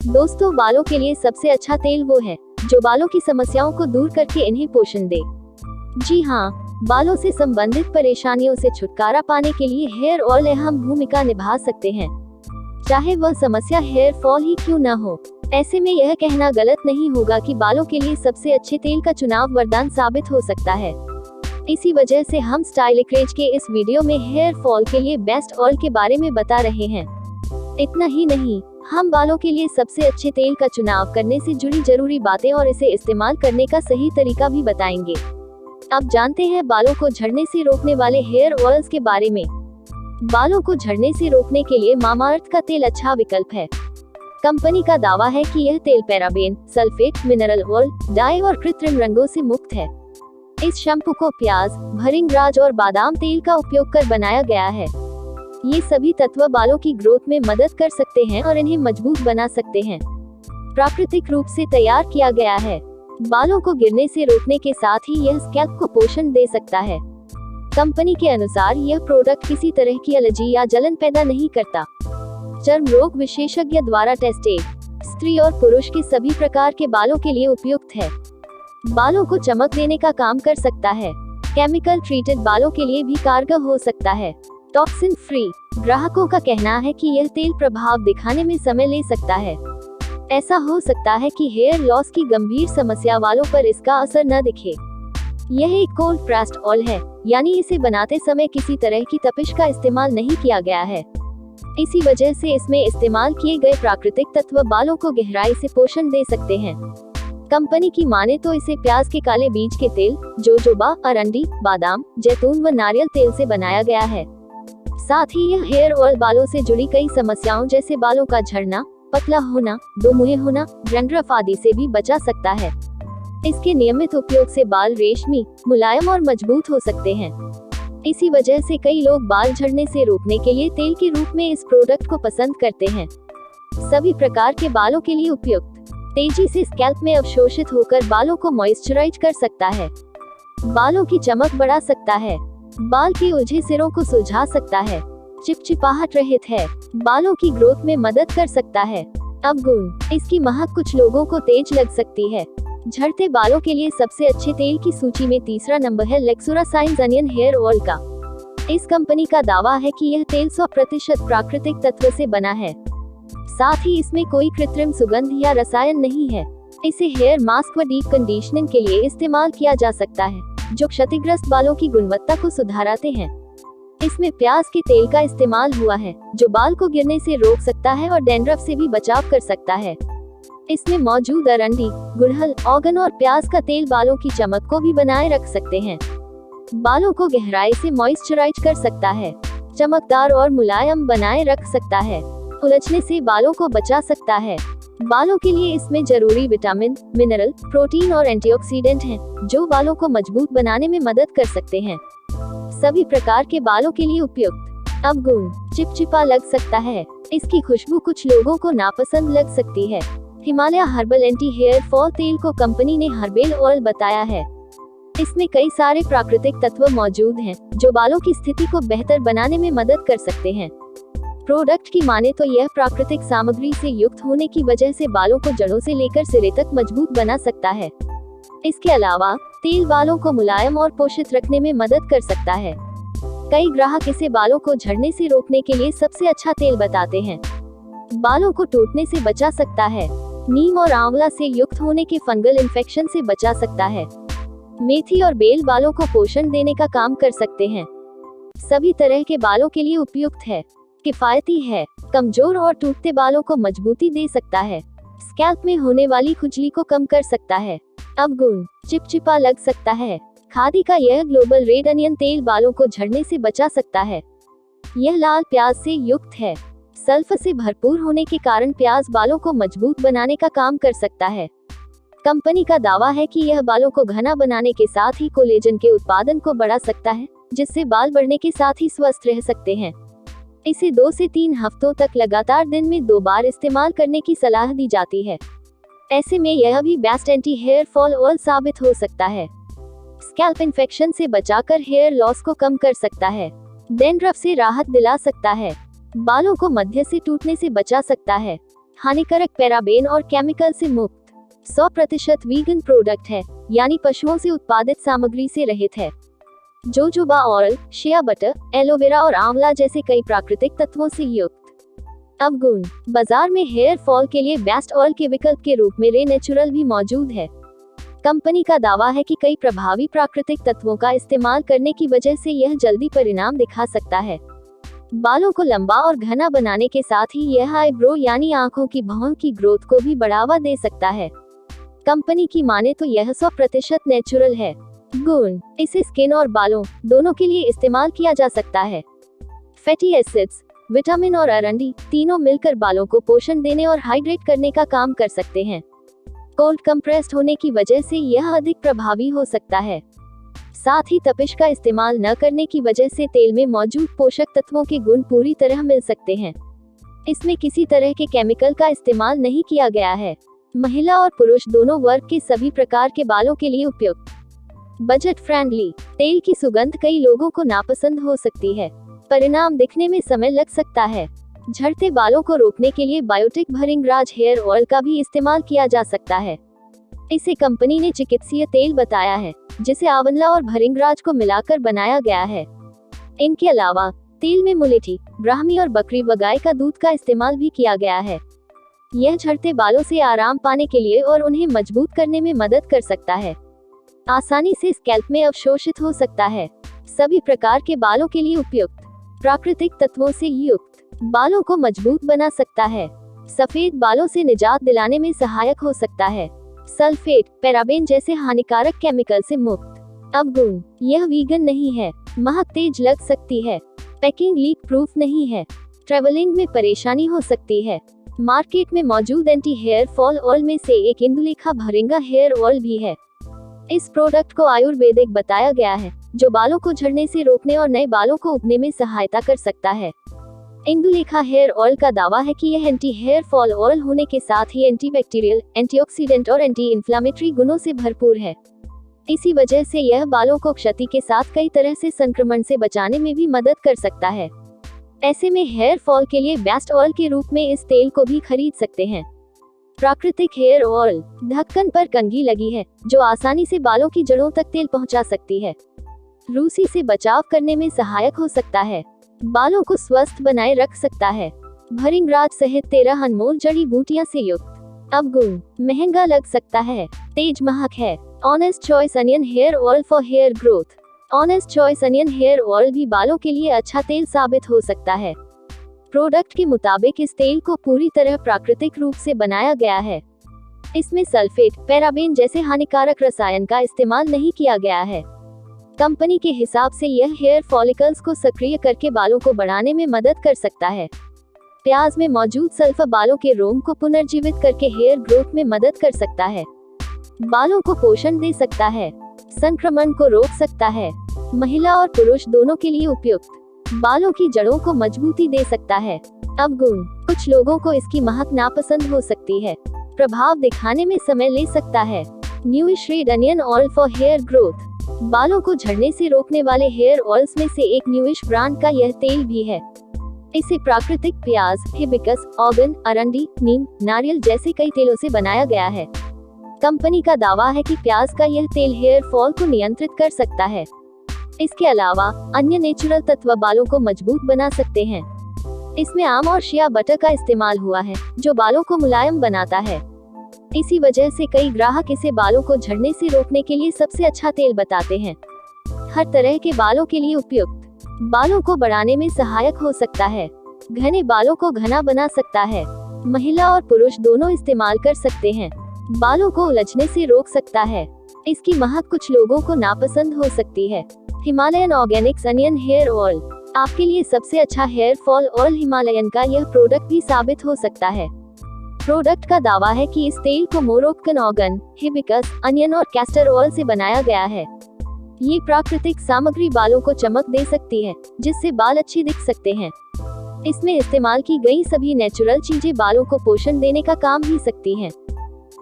दोस्तों, बालों के लिए सबसे अच्छा तेल वो है जो बालों की समस्याओं को दूर करके इन्हें पोषण दे। जी हाँ, बालों से संबंधित परेशानियों से छुटकारा पाने के लिए हेयर ऑयल अहम भूमिका निभा सकते हैं, चाहे वह समस्या हेयर फॉल ही क्यों न हो। ऐसे में यह कहना गलत नहीं होगा कि बालों के लिए सबसे अच्छे तेल का चुनाव वरदान साबित हो सकता है। इसी वजह से हम स्टाइलिक्रेज के इस वीडियो में हेयर फॉल के लिए बेस्ट ऑयल के बारे में बता रहे हैं। इतना ही नहीं, हम बालों के लिए सबसे अच्छे तेल का चुनाव करने से जुड़ी जरूरी बातें और इसे इस्तेमाल करने का सही तरीका भी बताएंगे। अब जानते हैं बालों को झड़ने से रोकने वाले हेयर ऑयल्स के बारे में। बालों को झड़ने से रोकने के लिए मामाअर्थ का तेल अच्छा विकल्प है। कंपनी का दावा है कि यह तेल paraben, sulphate, mineral oil, dye और कृत्रिम रंगों से मुक्त है। इस शैम्पू को प्याज, भृंगराज और बादाम तेल का उपयोग कर बनाया गया है। ये सभी तत्व बालों की ग्रोथ में मदद कर सकते हैं और इन्हें मजबूत बना सकते हैं। प्राकृतिक रूप से तैयार किया गया है। बालों को गिरने से रोकने के साथ ही यह स्कैल्प को पोषण दे सकता है। कंपनी के अनुसार यह प्रोडक्ट किसी तरह की एलर्जी या जलन पैदा नहीं करता। चर्म रोग विशेषज्ञ द्वारा टेस्टेड, स्त्री और पुरुष के सभी प्रकार के बालों के लिए उपयुक्त है। बालों को चमक देने का काम कर सकता है। केमिकल ट्रीटेड बालों के लिए भी कारगर हो सकता है। Toxin free. ग्राहकों का कहना है कि यह तेल प्रभाव दिखाने में समय ले सकता है। ऐसा हो सकता है कि हेयर लॉस की गंभीर समस्या वालों पर इसका असर न दिखे। यह एक कोल्ड प्रेस्ड ऑयल है, यानी इसे बनाते समय किसी तरह की तपिश का इस्तेमाल नहीं किया गया है। इसी वजह से इसमें इस्तेमाल किए गए प्राकृतिक तत्व बालों को गहराई से पोषण दे सकते हैं। कंपनी की माने तो इसे प्याज के काले बीज के तेल, जोजोबा, अरंडी, बादाम, जैतून व नारियल तेल से बनाया गया है। साथ ही यह हेयर ऑयल बालों से जुड़ी कई समस्याओं जैसे बालों का झड़ना, पतला होना, दोमुहे होना, डैंड्रफ आदि से भी बचा सकता है। इसके नियमित उपयोग से बाल रेशमी, मुलायम और मजबूत हो सकते हैं। इसी वजह से कई लोग बाल झड़ने से रोकने के लिए तेल के रूप में इस प्रोडक्ट को पसंद करते हैं। सभी प्रकार के बालों के लिए उपयुक्त। तेजी से स्कैल्प में अवशोषित होकर बालों को मॉइस्चराइज कर सकता है। बालों की चमक बढ़ा सकता है। बाल के उलझे सिरों को सुलझा सकता है। चिपचिपाहट रहित है। बालों की ग्रोथ में मदद कर सकता है। अब गुण। इसकी महक कुछ लोगों को तेज लग सकती है। झड़ते बालों के लिए सबसे अच्छे तेल की सूची में तीसरा नंबर है लेक्सुरा साइंस अनियन हेयर ऑयल का। इस कंपनी का दावा है कि यह तेल 100% प्राकृतिक तत्व से बना है। साथ ही इसमें कोई कृत्रिम सुगंध या रसायन नहीं है। इसे हेयर मास्क व डीप कंडीशनिंग के लिए इस्तेमाल किया जा सकता है, जो क्षतिग्रस्त बालों की गुणवत्ता को सुधारते हैं। इसमें प्याज के तेल का इस्तेमाल हुआ है, जो बाल को गिरने से रोक सकता है और डैंड्रफ से भी बचाव कर सकता है। इसमें मौजूद अरंडी, गुड़हल, ऑर्गन और प्याज का तेल बालों की चमक को भी बनाए रख सकते हैं। बालों को गहराई से मॉइस्चराइज कर सकता है, चमकदार और मुलायम बनाए रख सकता है, उलझने से बालों को बचा सकता है। बालों के लिए इसमें जरूरी विटामिन, मिनरल, प्रोटीन और एंटीऑक्सीडेंट हैं, जो बालों को मजबूत बनाने में मदद कर सकते हैं। सभी प्रकार के बालों के लिए उपयुक्त। अब गुण। चिपचिपा लग सकता है। इसकी खुशबू कुछ लोगों को नापसंद लग सकती है। Himalaya herbal anti hair fall तेल को कंपनी ने हर्बल ऑयल बताया है। इसमें कई सारे प्राकृतिक तत्व मौजूद हैं, जो बालों की स्थिति को बेहतर बनाने में मदद कर सकते हैं। प्रोडक्ट की माने तो यह प्राकृतिक सामग्री से युक्त होने की वजह से बालों को जड़ों से लेकर सिरे तक मजबूत बना सकता है। इसके अलावा तेल बालों को मुलायम और पोषित रखने में मदद कर सकता है। कई ग्राहक इसे बालों को झड़ने से रोकने के लिए सबसे अच्छा तेल बताते हैं। बालों को टूटने से बचा सकता है। नीम और आंवला से युक्त होने के फंगल इन्फेक्शन से बचा सकता है। मेथी और बेल बालों को पोषण देने का काम कर सकते हैं। सभी तरह के बालों के लिए उपयुक्त है। किफायती है। कमजोर और टूटते बालों को मजबूती दे सकता है। स्कैल्प में होने वाली खुजली को कम कर सकता है। अब गुण। चिपचिपा लग सकता है। खादी का यह ग्लोबल रेड अनियन तेल बालों को झड़ने से बचा सकता है। यह लाल प्याज से युक्त है। सल्फर से भरपूर होने के कारण प्याज बालों को मजबूत बनाने का काम कर सकता है। कंपनी का दावा है कि यह बालों को घना बनाने के साथ ही कोलेजन के उत्पादन को बढ़ा सकता है, जिससे बाल बढ़ने के साथ ही स्वस्थ रह सकते हैं। इसे 2 से 3 हफ्तों तक लगातार दिन में 2 बार इस्तेमाल करने की सलाह दी जाती है। ऐसे में यह भी best anti hair fall oil साबित हो सकता है। स्कैल्प इन्फेक्शन से बचाकर हेयर लॉस को कम कर सकता है। डैंड्रफ से राहत दिला सकता है। बालों को मध्य से टूटने से बचा सकता है। हानिकारक पैराबेन और केमिकल से मुक्त। 100% वीगन प्रोडक्ट है, यानी पशुओं से उत्पादित सामग्री से रहित है। Jojoba oil, shea butter, aloe vera और आंवला जैसे कई प्राकृतिक तत्वों से युक्त। अवगुण: बाजार में हेयर फॉल के लिए बेस्ट ऑयल के विकल्प के रूप में रे नेचुरल भी मौजूद है। कंपनी का दावा है कि कई प्रभावी प्राकृतिक तत्वों का इस्तेमाल करने की वजह से यह जल्दी परिणाम दिखा सकता है। बालों को लंबा और घना बनाने के साथ ही यह आईब्रो यानी आंखों की भौं की ग्रोथ को भी बढ़ावा दे सकता है। कंपनी की माने तो यह 100% नेचुरल है। गुण: इसे स्किन और बालों दोनों के लिए इस्तेमाल किया जा सकता है। फैटी एसिड्स, विटामिन और अरंडी तीनों मिलकर बालों को पोषण देने और हाइड्रेट करने का काम कर सकते हैं। कोल्ड कंप्रेस्ड होने की वजह से यह अधिक प्रभावी हो सकता है। साथ ही तपिश का इस्तेमाल न करने की वजह से तेल में मौजूद पोषक तत्वों के गुण पूरी तरह मिल सकते हैं। इसमें किसी तरह के केमिकल का इस्तेमाल नहीं किया गया है। महिला और पुरुष दोनों वर्ग के सभी प्रकार के बालों के लिए उपयुक्त। बजट फ्रेंडली, तेल की सुगंध कई लोगों को नापसंद हो सकती है। परिणाम दिखने में समय लग सकता है। झड़ते बालों को रोकने के लिए बायोटिक भृंगराज हेयर ऑयल का भी इस्तेमाल किया जा सकता है। इसे कंपनी ने चिकित्सीय तेल बताया है, जिसे आंवला और भृंगराज को मिलाकर बनाया गया है। इनके अलावा तेल में मुलेठी, ब्राह्मी और बकरी व गाय का दूध का इस्तेमाल भी किया गया है। यह झड़ते बालों से आराम पाने के लिए और उन्हें मजबूत करने में मदद कर सकता है। आसानी से स्कैल्प में अवशोषित हो सकता है। सभी प्रकार के बालों के लिए उपयुक्त। प्राकृतिक तत्वों से युक्त, बालों को मजबूत बना सकता है। सफेद बालों से निजात दिलाने में सहायक हो सकता है। सल्फेट, पैराबेन जैसे हानिकारक केमिकल से मुक्त। अवगुण: यह वीगन नहीं है, महक तेज लग सकती है, पैकिंग लीक प्रूफ नहीं है, ट्रैवलिंग में परेशानी हो सकती है। मार्केट में मौजूद एंटी हेयर फॉल ऑयल में से एक इंदुलेखा भृंगा हेयर ऑयल भी है। इस प्रोडक्ट को आयुर्वेदिक बताया गया है, जो बालों को झड़ने से रोकने और नए बालों को उगने में सहायता कर सकता है। इंदुलेखा हेयर ऑयल का दावा है कि यह एंटी हेयर फॉल ऑयल होने के साथ ही एंटीबैक्टीरियल, एंटीऑक्सीडेंट और एंटी इन्फ्लामेटरी गुणों से भरपूर है। इसी वजह से यह बालों को क्षति के साथ कई तरह से संक्रमण से बचाने में भी मदद कर सकता है। ऐसे में हेयर फॉल के लिए बेस्ट ऑयल के रूप में इस तेल को भी खरीद सकते हैं। प्राकृतिक हेयर ऑयल, ढक्कन पर कंघी लगी है, जो आसानी से बालों की जड़ों तक तेल पहुंचा सकती है। रूसी से बचाव करने में सहायक हो सकता है। बालों को स्वस्थ बनाए रख सकता है। भृंगराज सहित 13 अनमोल जड़ी बूटियां से युक्त। अवगुण: महंगा लग सकता है, तेज महक है। Honest choice onion hair oil for hair growth. Honest choice onion hair oil भी बालों के लिए अच्छा तेल साबित हो सकता है। प्रोडक्ट के मुताबिक इस तेल को पूरी तरह प्राकृतिक रूप से बनाया गया है। इसमें सल्फेट, पैराबेन जैसे हानिकारक रसायन का इस्तेमाल नहीं किया गया है। कंपनी के हिसाब से यह हेयर फॉलिकल्स को सक्रिय करके बालों को बढ़ाने में मदद कर सकता है। प्याज में मौजूद सल्फर बालों के रोम को पुनर्जीवित करके हेयर ग्रोथ में मदद कर सकता है। बालों को पोषण दे सकता है, संक्रमण को रोक सकता है। महिला और पुरुष दोनों के लिए उपयुक्त। बालों की जड़ों को मजबूती दे सकता है। अवगुण: कुछ लोगों को इसकी महक नापसंद हो सकती है। प्रभाव दिखाने में समय ले सकता है। Newish red onion oil for hair growth. बालों को झड़ने से रोकने वाले हेयर ऑयल्स में से एक न्यूइश ब्रांड का यह तेल भी है। इसे प्राकृतिक प्याज, हिबिस्कस, ऑर्गन, अरंडी, नीम, नारियल जैसे कई तेलों से बनाया गया है। कंपनी का दावा है कि प्याज का यह तेल हेयर फॉल को नियंत्रित कर सकता है। इसके अलावा अन्य नेचुरल तत्व बालों को मजबूत बना सकते हैं। इसमें आम और शिया बटर का इस्तेमाल हुआ है, जो बालों को मुलायम बनाता है। इसी वजह से कई ग्राहक इसे बालों को झड़ने से रोकने के लिए सबसे अच्छा तेल बताते हैं। हर तरह के बालों के लिए उपयुक्त। बालों को बढ़ाने में सहायक हो सकता है। घने बालों को घना बना सकता है। महिला और पुरुष दोनों इस्तेमाल कर सकते हैं। बालों को उलझने से रोक सकता है। इसकी महक कुछ लोगों को नापसंद हो सकती है। Himalayan organics onion hair oil, आपके लिए सबसे अच्छा हेयर फॉल ऑयल हिमालयन का यह प्रोडक्ट भी साबित हो सकता है। प्रोडक्ट का दावा है कि इस तेल को मोरोक्कन ऑर्गन, हिबिस्कस, अनियन और कैस्टर ऑयल से बनाया गया है। ये प्राकृतिक सामग्री बालों को चमक दे सकती है, जिससे बाल अच्छे दिख सकते हैं। इसमें इस्तेमाल की गई सभी नेचुरल चीजें बालों को पोषण देने का काम भी सकती हैं।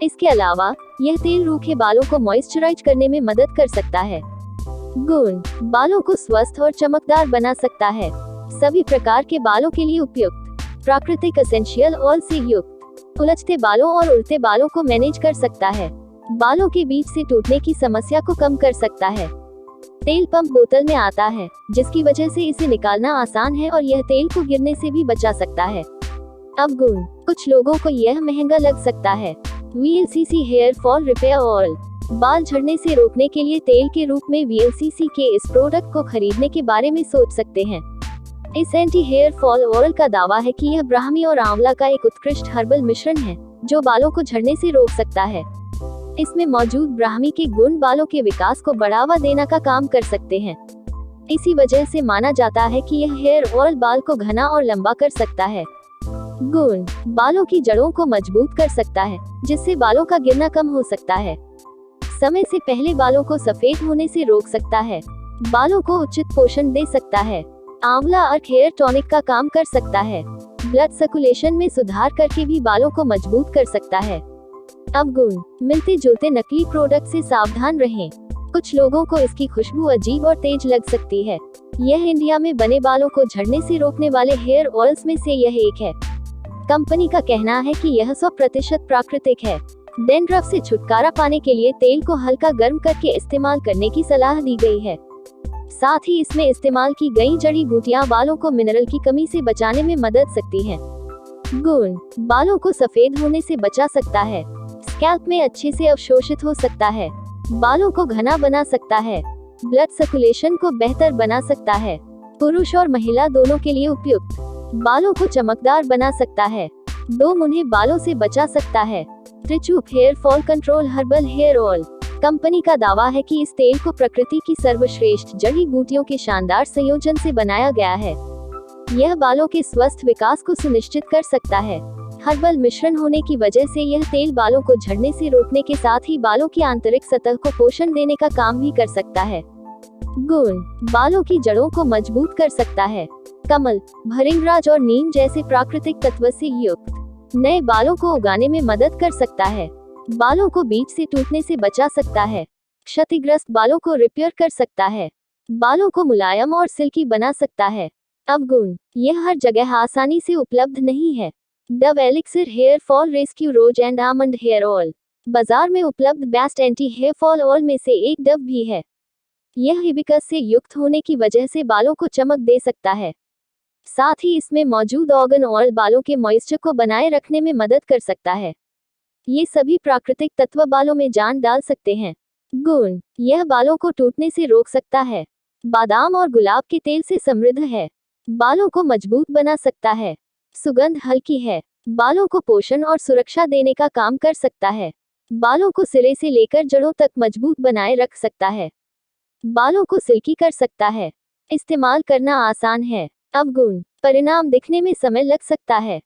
इसके अलावा यह तेल रूखे बालों को मॉइस्चराइज करने में मदद कर सकता है। गुण: बालों को स्वस्थ और चमकदार बना सकता है। सभी प्रकार के बालों के लिए उपयुक्त। प्राकृतिक एसेंशियल ऑयल से युक्त। उलझते बालों और उड़ते बालों को मैनेज कर सकता है। बालों के बीच से टूटने की समस्या को कम कर सकता है। तेल पंप बोतल में आता है, जिसकी वजह से इसे निकालना आसान है और यह तेल को गिरने से भी बचा सकता है। अवगुण: कुछ लोगों को यह महंगा लग सकता है। VLCC hair fall repair oil. बाल झड़ने से रोकने के लिए तेल के रूप में VLCC के इस प्रोडक्ट को खरीदने के बारे में सोच सकते हैं। इस एंटी हेयर फॉल ऑयल का दावा है कि यह ब्राह्मी और आंवला का एक उत्कृष्ट हर्बल मिश्रण है, जो बालों को झड़ने से रोक सकता है। इसमें मौजूद ब्राह्मी के गुण बालों के विकास को बढ़ावा देने का काम कर सकते हैं। इसी वजह से माना जाता है कि यह हेयर ऑयल बाल को घना और लंबा कर सकता है। गुण: बालों की जड़ों को मजबूत कर सकता है, जिससे बालों का गिरना कम हो सकता है। समय से पहले बालों को सफेद होने से रोक सकता है। बालों को उचित पोषण दे सकता है। आंवला अर्क हेयर टॉनिक का काम कर सकता है। ब्लड सर्कुलेशन में सुधार करके भी बालों को मजबूत कर सकता है। अवगुण: मिलते जुलते नकली प्रोडक्ट से सावधान रहें। कुछ लोगों को इसकी खुशबू अजीब और तेज लग सकती है। यह इंडिया में बने बालों को झड़ने से रोकने वाले हेयर ऑयल्स में से यह एक है। कंपनी का कहना है कि यह 100% प्राकृतिक है। डैंड्रफ से छुटकारा पाने के लिए तेल को हल्का गर्म करके इस्तेमाल करने की सलाह दी गई है। साथ ही इसमें इस्तेमाल की गई जड़ी बूटियां बालों को मिनरल की कमी से बचाने में मदद सकती हैं। गुण: बालों को सफेद होने से बचा सकता है। स्कैल्प में अच्छे से अवशोषित हो सकता है। बालों को घना बना सकता है। ब्लड सर्कुलेशन को बेहतर बना सकता है। पुरुष और महिला दोनों के लिए उपयुक्त। बालों को चमकदार बना सकता है। उन्हें बालों से बचा सकता है। Trichup hair fall control herbal hair oil. Company का दावा है कि इस तेल को प्रकृति की सर्वश्रेष्ठ जड़ी बूटियों के शानदार संयोजन से बनाया गया है। यह बालों के स्वस्थ विकास को सुनिश्चित कर सकता है। हर्बल मिश्रण होने की वजह से यह तेल बालों को झड़ने से रोकने के साथ ही बालों की आंतरिक सतह को पोषण देने का काम भी कर सकता है। गुण: बालों की जड़ों को मजबूत कर सकता है। कमल, भृंगराज और नीम जैसे प्राकृतिक तत्व से युक्त नए बालों को उगाने में मदद कर सकता है। बालों को बीच से टूटने से बचा सकता है। क्षतिग्रस्त बालों को रिपेयर कर सकता है। बालों को मुलायम और सिल्की बना सकता है। अवगुण: यह हर जगह आसानी से उपलब्ध नहीं है। Dove elixir hair fall rescue rose and almond hair oil बाजार में उपलब्ध best anti hair fall oil में से एक डव भी है। यह हिबिस्कस से युक्त होने की वजह से बालों को चमक दे सकता है। साथ ही इसमें मौजूद ऑर्गन ऑयल बालों के मॉइस्चर को बनाए रखने में मदद कर सकता है। ये सभी प्राकृतिक तत्व बालों में जान डाल सकते हैं। गुण: यह बालों को टूटने से रोक सकता है। बादाम और गुलाब के तेल से समृद्ध है। बालों को मजबूत बना सकता है। सुगंध हल्की है। बालों को पोषण और सुरक्षा देने का काम कर सकता है। बालों को सिरे से लेकर जड़ों तक मजबूत बनाए रख सकता है। बालों को सिल्की कर सकता है। इस्तेमाल करना आसान है। अवगुण: परिणाम दिखने में समय लग सकता है।